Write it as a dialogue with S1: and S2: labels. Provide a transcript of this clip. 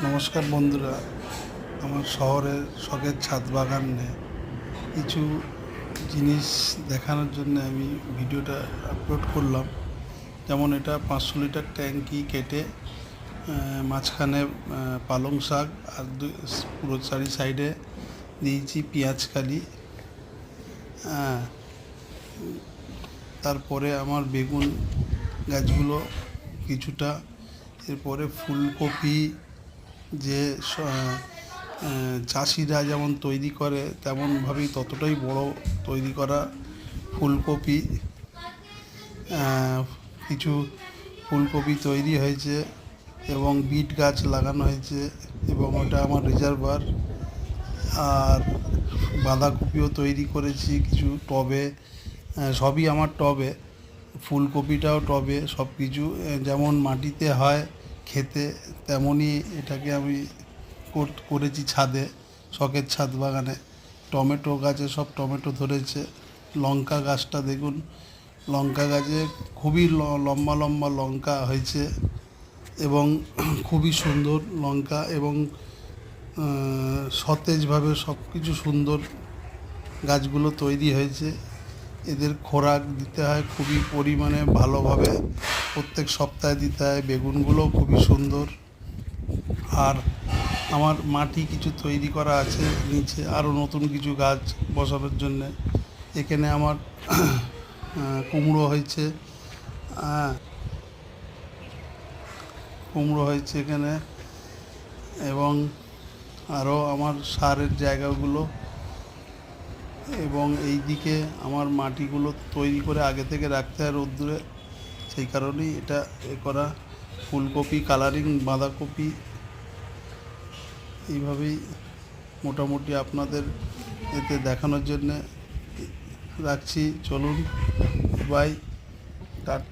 S1: নমস্কার বন্ধুরা, আমার শহরের শখের ছাদ বাগানে কিছু জিনিস দেখানোর জন্য আমি ভিডিওটা আপলোড করলাম। যেমন এটা 500 লিটার ট্যাঙ্কি কেটে মাঝখানে পালং শাক আর পুরো চারি সাইডে দিয়েছি পেঁয়াজকালি। তারপরে আমার বেগুন গাছগুলো কিছুটা, এরপরে ফুলকপি যে চাষিরা যেমন তৈরি করে তেমনভাবেই ততটাই বড় তৈরি করা ফুলকপি, কিছু ফুলকপি তৈরি হয়েছে এবং বিট গাছ লাগানো হয়েছে এবং ওটা আমার রিজার্ভার। আর বাঁধাকপিও তৈরি করেছি কিছু টবে, সবই আমার টবে, ফুলকপিটাও টবে। সব কিছু যেমন মাটিতে হয় খেতে, তেমনই এটাকে আমি করেছি ছাদে, শখের ছাদ বাগানে। টমেটো গাছে সব টমেটো ধরেছে। লঙ্কা গাছটা দেখুন, লঙ্কা গাছে খুবই লম্বা লম্বা লঙ্কা হয়েছে এবং খুবই সুন্দর লঙ্কা এবং সতেজভাবে সব কিছু সুন্দর গাছগুলো তৈরি হয়েছে। এদের খোরাক দিতে হয় খুবই পরিমাণে ভালোভাবে, প্রত্যেক সপ্তাহে দিতে হয়। বেগুনগুলোও খুবই সুন্দর। আর আমার মাটি কিছু তৈরি করা আছে নিচে, আরও নতুন কিছু গাছ বসানোর জন্যে। এখানে আমার কুমড়ো হয়েছে, কুমড়ো হয়েছে এখানে, এবং আরও আমার সারের জায়গাগুলো, এবং এই দিকে আমার মাটিগুলো তৈরি করে আগে থেকে রাখতে হয় রোদ্দুরে, সেই কারণেই এটা করা। ফুলকপি, কালারিং বাঁধাকপি, এইভাবেই মোটামুটি আপনাদের এতে দেখানোর জন্যে রাখছি। চলুন, বাই, টাটা।